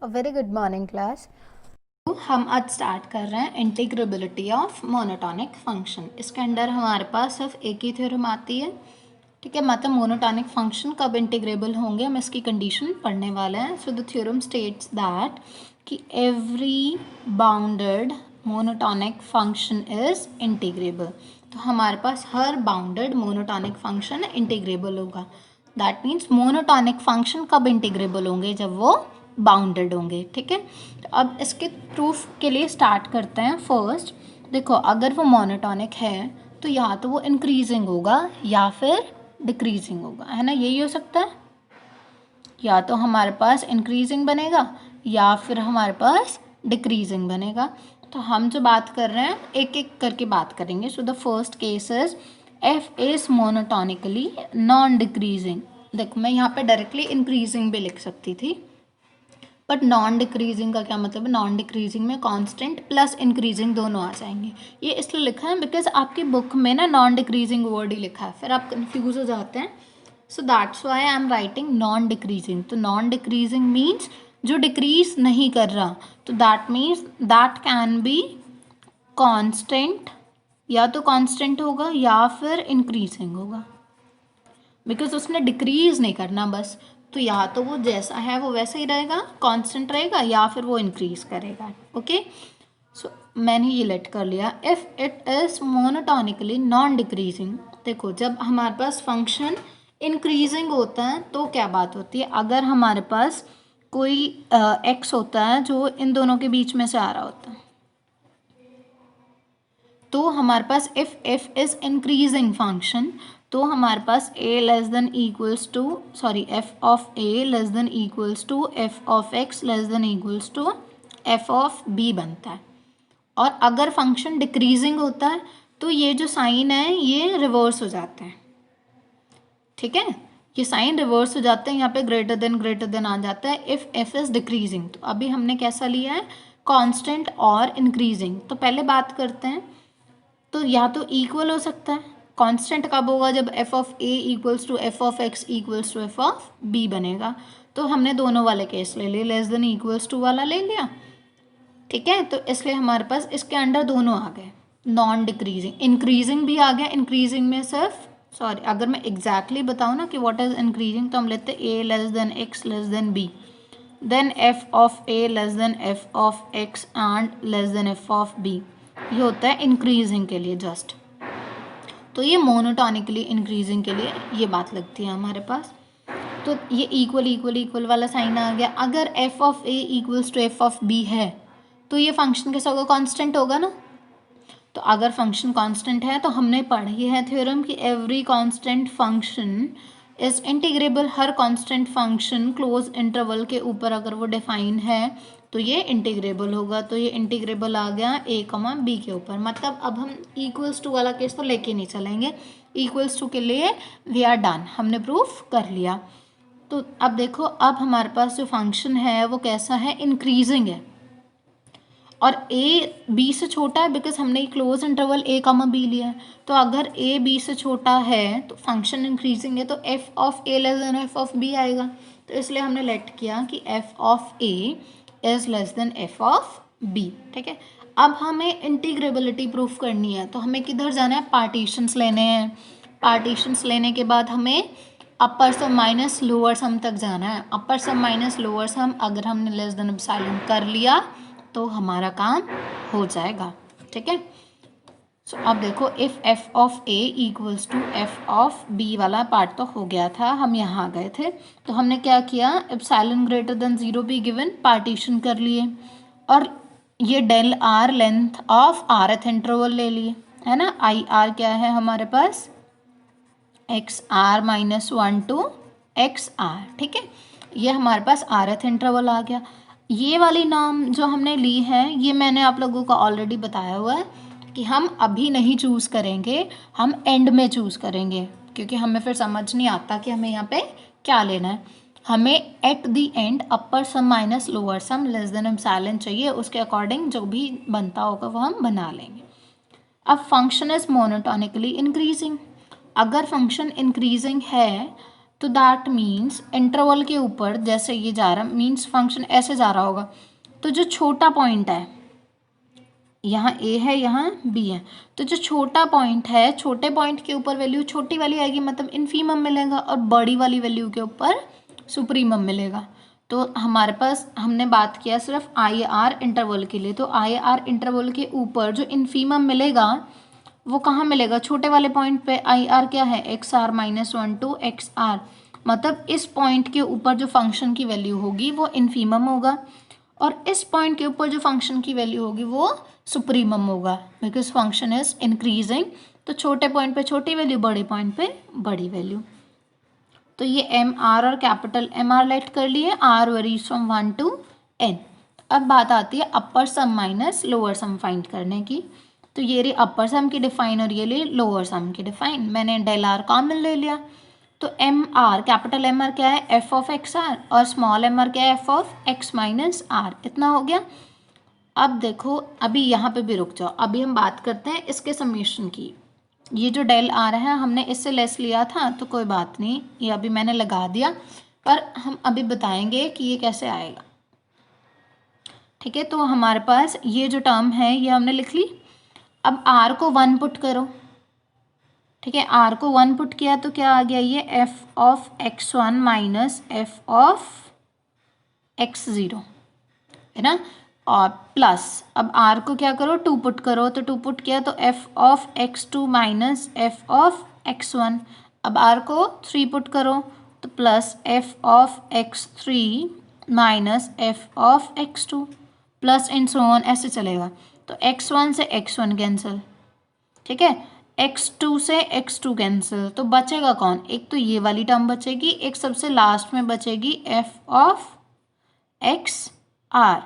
A very good morning class. हम आज start कर रहे हैं इंटीग्रेबिलिटी ऑफ मोनोटॉनिक फंक्शन। इसके अंदर हमारे पास सिर्फ एक ही थ्योरम आती है, ठीक है। मतलब मोनोटॉनिक फंक्शन कब इंटीग्रेबल होंगे हम इसकी कंडीशन पढ़ने वाले हैं। So the theorem states that कि every bounded monotonic function is integrable. तो हमारे पास हर बाउंडेड मोनोटॉनिक फंक्शन इंटीग्रेबल होगा। दैट मीन्स मोनोटॉनिक फंक्शन कब इंटीग्रेबल होंगे, जब वो बाउंडेड होंगे, ठीक है। तो अब इसके प्रूफ के लिए स्टार्ट करते हैं। फर्स्ट देखो, अगर वो मोनोटॉनिक है तो या तो वो इंक्रीजिंग होगा या फिर डिक्रीजिंग होगा, है ना। यही हो सकता है, या तो हमारे पास इंक्रीजिंग बनेगा या फिर हमारे पास डिक्रीजिंग बनेगा। तो हम जो बात कर रहे हैं एक एक करके बात करेंगे। So the first case is F is monotonically non decreasing. देखो, मैं यहाँ पे डायरेक्टली इंक्रीजिंग भी लिख सकती थी, बट नॉन डिक्रीजिंग का क्या मतलब है। नॉन डिक्रीजिंग में कांस्टेंट प्लस इंक्रीजिंग दोनों आ जाएंगे। ये इसलिए लिखा है बिकॉज आपकी बुक में ना नॉन डिक्रीजिंग वर्ड ही लिखा है, फिर आप कंफ्यूज हो जाते हैं। So that's why I am writing non decreasing. तो नॉन डिक्रीजिंग मीन्स जो डिक्रीज नहीं कर रहा, तो that means that can be constant, या तो कांस्टेंट होगा या फिर इंक्रीजिंग होगा, बिकॉज उसने डिक्रीज नहीं करना बस। तो या तो वो जैसा है वो वैसा ही रहेगा, कांस्टेंट रहेगा, या फिर वो इंक्रीज करेगा। ओके, सो मैंने ये लेट कर लिया। If it is monotonically non decreasing, देखो जब हमारे पास फंक्शन इंक्रीजिंग होता है तो क्या बात होती है। अगर हमारे पास कोई एक्स होता है जो इन दोनों के बीच में से आ रहा होता है, तो हमारे पास इफ इज इंक्रीजिंग फंक्शन, तो हमारे पास a less than equals to f of a less than equals to f of x less than equals to f of b बनता है। और अगर फंक्शन डिक्रीजिंग होता है तो ये जो साइन है ये रिवर्स हो जाता है, ठीक है। ये साइन रिवर्स हो जाते हैं, यहाँ पे ग्रेटर देन आ जाता है इफ f इज डिक्रीजिंग। तो अभी हमने कैसा लिया है, कांस्टेंट और इंक्रीजिंग। तो पहले बात करते हैं, तो या तो इक्वल हो सकता है। कांस्टेंट कब होगा, जब f of a equals to f of x equals to f of b बनेगा। तो हमने दोनों वाले केस ले लिए, लेस देन इक्वल्स टू वाला ले लिया, ठीक है। तो इसलिए हमारे पास इसके अंडर दोनों आ गए, नॉन डिक्रीजिंग, इंक्रीजिंग भी आ गया। इंक्रीजिंग में सिर्फ अगर मैं एग्जैक्टली बताऊँ ना कि व्हाट इज इंक्रीजिंग, तो हम लेते हैं a less than x less than b, then f of a less than f of x and less than f of b। ये होता है इंक्रीजिंग के लिए जस्ट। तो ये मोनोटॉनिकली इंक्रीजिंग के लिए ये बात लगती है हमारे पास। तो ये इक्वल वाला साइन आ गया। अगर f of a equals to f of b है तो ये फंक्शन कैसा होगा, कांस्टेंट होगा ना। तो अगर फंक्शन कांस्टेंट है तो हमने पढ़ी है थ्योरम कि every constant function is integrable. Her constant function close interval के ऊपर अगर वो डिफाइन है तो ये इंटीग्रेबल होगा। तो ये इंटीग्रेबल आ गया a, b के ऊपर। मतलब अब हम इक्वल्स टू वाला केस तो लेके नहीं चलेंगे, इक्वल्स टू के लिए वी आर डन, हमने प्रूफ कर लिया। तो अब देखो, अब हमारे पास जो फंक्शन है वो कैसा है, इंक्रीजिंग है, और a b से छोटा है बिकॉज हमने क्लोज इंटरवल a, b लिया है। तो अगर a b से छोटा है तो फंक्शन इंक्रीजिंग है, तो f of a less than f of b आएगा। तो इसलिए हमने लेट किया कि f of a is less than f of b, ठीक है। अब हमें इंटीग्रेबिलिटी प्रूफ करनी है, तो हमें किधर जाना है, पार्टीशंस लेने हैं। पार्टीशंस लेने के बाद हमें अपर सम माइनस लोअर सम तक जाना है। अपर सम माइनस लोअर सम अगर हमने लेस देन एप्सिलॉन कर लिया तो हमारा काम हो जाएगा, ठीक है। सो अब देखो, if f of a equals to f of b वाला पार्ट तो हो गया था, हम यहाँ आ गए थे। तो हमने क्या किया, एप्सिलॉन ग्रेटर देन 0 भी गिवन, पार्टीशन कर लिए, और ये del r length of rth interval ले लिए, है ना। आई आर क्या है हमारे पास, X are minus 1 to X R, ठीक है। ये हमारे पास rth इंटरवल आ गया। ये वाली नाम जो हमने ली है ये मैंने आप लोगों को ऑलरेडी बताया हुआ है कि हम अभी नहीं चूज़ करेंगे, हम एंड में चूज़ करेंगे, क्योंकि हमें फिर समझ नहीं आता कि हमें यहाँ पे क्या लेना है। हमें at the end upper sum minus lower sum less than epsilon चाहिए, उसके अकॉर्डिंग जो भी बनता होगा वो हम बना लेंगे। अब फंक्शन इज मोनोटॉनिकली इंक्रीजिंग। अगर फंक्शन इंक्रीजिंग है तो दैट मीन्स इंटरवल के ऊपर जैसे ये जा रहा मीन्स फंक्शन ऐसे जा रहा होगा, तो जो छोटा पॉइंट है यहाँ ए है यहाँ बी है, तो जो छोटा पॉइंट है छोटे पॉइंट के ऊपर वैल्यू छोटी वाली आएगी मतलब इन्फीमम मिलेगा, और बड़ी वाली वैल्यू के ऊपर सुप्रीमम मिलेगा। तो हमारे पास हमने बात किया सिर्फ आई आर इंटरवल के लिए, तो आई आर इंटरवल के ऊपर जो इन्फीमम मिलेगा वो कहाँ मिलेगा, छोटे वाले पॉइंट पे। आई आर क्या है, x r -1 to x r, मतलब इस पॉइंट के ऊपर जो फंक्शन की वैल्यू होगी वो इन्फीमम होगा, और इस पॉइंट के ऊपर जो फंक्शन की वैल्यू होगी वो सुप्रीमम होगा, बिकॉज फंक्शन इज इंक्रीजिंग। तो छोटे पॉइंट पे छोटी वैल्यू, बड़े पॉइंट पे बड़ी वैल्यू। तो ये एम आर और कैपिटल एम आर लेट कर लिए, r varies from 1 to n। अब बात आती है upper sum minus lower sum find करने की। तो ये रही अपर सम की डिफाइन और ये रही लोअर सम की डिफाइन। मैंने डेल आर कॉमन ले लिया, तो m r capital m r क्या है, एफ ऑफ एक्स आर, और स्मॉल एम आर क्या है, F of x minus r. इतना हो गया। अब देखो अभी यहाँ पे भी रुक जाओ, अभी हम बात करते हैं इसके समेशन की। ये जो डेल आ रहा है हमने इससे लेस लिया था तो कोई बात नहीं, ये अभी मैंने लगा दिया, पर हम अभी बताएंगे कि ये कैसे आएगा। ठीक है, तो हमारे पास ये जो टर्म है ये हमने लिख ली। अब आर को 1 पुट करो। ठीक है, आर को 1 पुट किया तो क्या आ गया, ये F of x1 minus F of x0 है ना, और प्लस अब आर को क्या करो 2 पुट करो, तो 2 पुट किया तो f of x2 minus F of x1। अब आर को 3 पुट करो तो plus f of x3 minus F of x2 plus and so on, ऐसे चलेगा। तो x1 से x1 कैंसिल, ठीक है, x2 से x2 कैंसिल, तो बचेगा कौन, एक तो ये वाली टर्म बचेगी, एक सबसे लास्ट में बचेगी एफ ऑफ एक्स आर,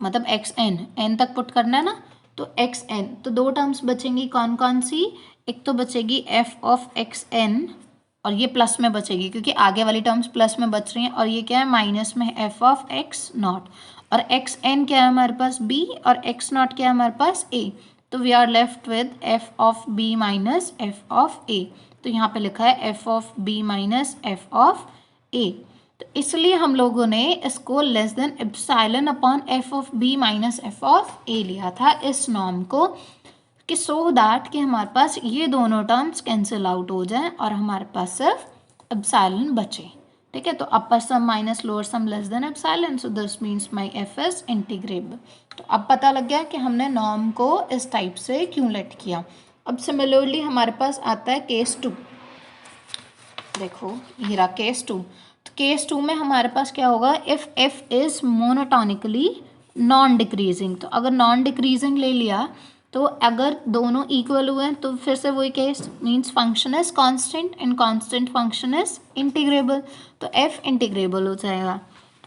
मतलब एक्स एन तक पुट करना है ना, तो एक्स एन। तो दो टर्म्स बचेंगी, कौन कौन सी, एक तो बचेगी एफ ऑफ एक्स एन, और ये प्लस में बचेगी क्योंकि आगे वाली टर्म्स प्लस में बच रही हैं, और ये क्या है माइनस में एफ ऑफ एक्स नॉट, और एक्स एन क्या है हमारे पास बी, और एक्स नॉट क्या है हमारे पास ए। तो we are left with F of B minus F of A. तो यहाँ पे लिखा है F of B minus F of A. तो इसलिए हम लोगों ने इसको less than epsilon upon F of B minus F of A लिया था इस नॉर्म को, कि सो दैट कि हमारे पास ये दोनों टर्म्स कैंसिल आउट हो जाएं और हमारे पास सिर्फ एप्सिलॉन बचे। ठीक है, तो upper sum minus lower sum less than epsilon, so this means my F is integrable. तो अब पता लग गया कि हमने नॉर्म को इस टाइप से क्यों लेट किया। अब सिमिलरली हमारे पास आता है केस 2। देखो ये रहा केस 2। तो केस 2 में हमारे पास क्या होगा, if F is monotonically non decreasing. तो अगर नॉन डिक्रीजिंग ले लिया तो अगर दोनों इक्वल हुए तो फिर से वही case, means function is constant and constant function is integrable, तो एफ इंटीग्रेबल हो जाएगा।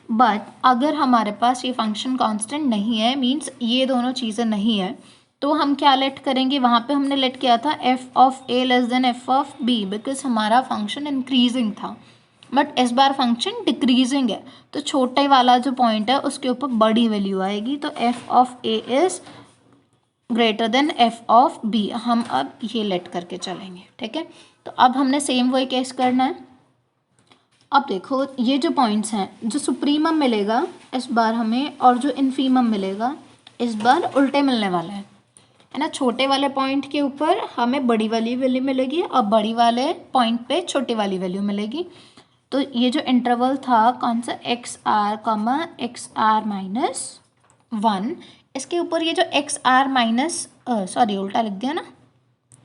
बट अगर हमारे पास ये फंक्शन कांस्टेंट नहीं है, मीन्स ये दोनों चीज़ें नहीं है, तो हम क्या लेट करेंगे, वहाँ पे हमने लेट किया था f of a less than f of b, because हमारा फंक्शन इंक्रीजिंग था। बट इस बार फंक्शन डिक्रीजिंग है, तो छोटे वाला जो पॉइंट है उसके ऊपर बड़ी वैल्यू आएगी, तो f of a is greater than f of b. हम अब ये लेट करके चलेंगे। ठीक है, तो अब हमने सेम वही केस करना है। अब देखो ये जो पॉइंट्स हैं, जो सुप्रीमम मिलेगा इस बार हमें, और जो इन्फीमम मिलेगा इस बार उल्टे मिलने वाले हैं, है ना। छोटे वाले पॉइंट के ऊपर हमें बड़ी वाली वैल्यू मिलेगी और बड़ी वाले पॉइंट पे छोटी वाली वैल्यू मिलेगी। तो ये जो इंटरवल था कौन सा, x r comma x are minus 1, इसके ऊपर ये जो एक्स आर माइनस सॉरी उल्टा लिख दिया ना,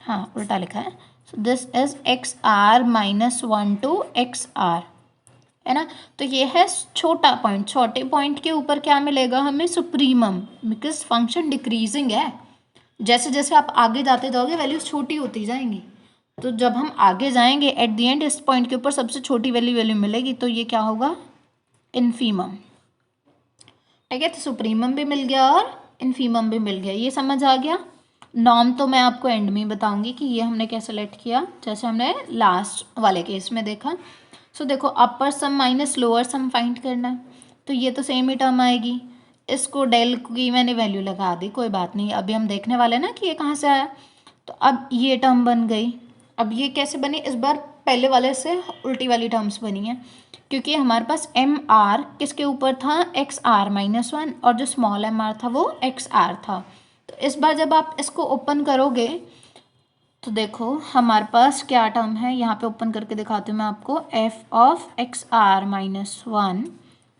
हाँ उल्टा लिखा है। So this is x r -1 to x r, है ना। तो ये है छोटा पॉइंट, छोटे पॉइंट के ऊपर क्या मिलेगा हमें, सुप्रीमम, बिकॉज फंक्शन डिक्रीजिंग है। जैसे जैसे आप आगे जाते जाओगे वैल्यूज छोटी होती जाएंगी, तो जब हम आगे जाएंगे एट द एंड इस पॉइंट के ऊपर सबसे छोटी वैल्यू मिलेगी, तो ये क्या होगा, इन्फीमम। ठीक है, तो सुप्रीमम भी मिल गया और इन्फीमम भी मिल गया। ये समझ आ गया। नॉर्म तो मैं आपको एंड में बताऊंगी कि ये हमने कैसे लेट किया, जैसे हमने लास्ट वाले केस में देखा। सो देखो अपर sum minus lower sum find करना है, तो ये तो सेम ही टर्म आएगी। इसको डेल की मैंने वैल्यू लगा दी, कोई बात नहीं, अभी हम देखने वाले ना कि ये कहाँ से आया। तो अब ये टर्म बन गई, अब ये कैसे बनी, इस बार पहले वाले से उल्टी वाली टर्म्स बनी है, क्योंकि हमारे पास एम आर किसके ऊपर था, एक्स आर माइनस वन, और जो स्मॉल एम आर था वो एक्स आर था। तो इस बार जब आप इसको ओपन करोगे तो देखो हमारे पास क्या टर्म है, यहाँ पे ओपन करके दिखाती हूँ मैं आपको, f of x are minus one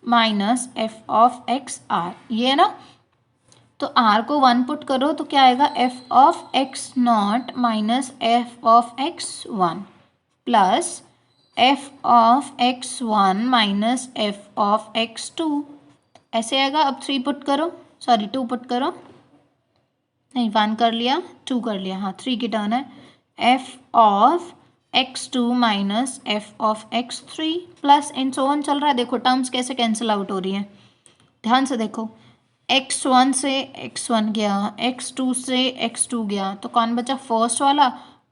minus F of x r, ये है ना। तो आर को वन पुट करो तो क्या आएगा, f of x not minus F of x one plus f of x one minus F of x two, ऐसे आएगा। अब थ्री पुट करो, सॉरी टू पुट करो, नहीं वन कर लिया, टू कर लिया, हाँ थ्री की टर्न है, F of x two minus F of x three plus in so on चल रहा है। देखो टर्म्स कैसे कैंसिल आउट हो रही है, ध्यान से देखो, एक्स वन से एक्स वन गया, एक्स टू से एक्स टू गया, तो कौन बचा, फर्स्ट वाला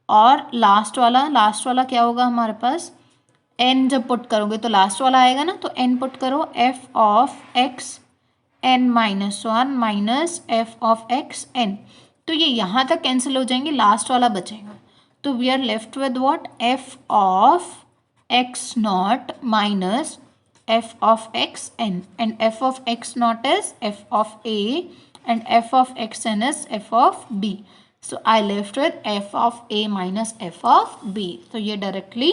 और लास्ट वाला। लास्ट वाला क्या होगा हमारे पास, एन जब पुट करोगे तो लास्ट वाला आएगा ना, तो एन पुट करो, f of x n minus one minus F of x n, तो ये यहाँ तक कैंसिल हो जाएंगे, लास्ट वाला बचेगा। तो we are left with what, f of x not minus f of x n, and f of x naught is f of a and f of x n is f of b. So I left with f of a minus f of b. तो ये directly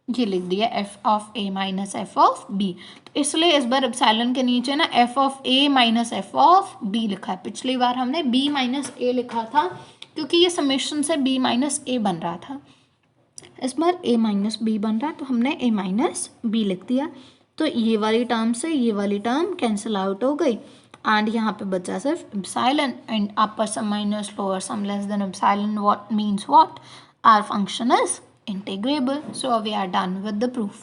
ये लिख दिया f of a minus f of b। तो इसलिए इस बार epsilon के नीचे ना f of a minus f of b लिखा है। पिछली बार हमने b minus a लिखा था क्योंकि ये समेशन से b minus a बन रहा था, इस बार a minus b बन रहा है तो हमने a minus b लिख दिया। तो ये वाली टर्म से ये वाली टर्म कैंसिल आउट हो गई एंड यहाँ पे बचा सिर्फ epsilon and upper sum minus lower sum less than epsilon, what means what, our function is integrable. So we are done with the proof.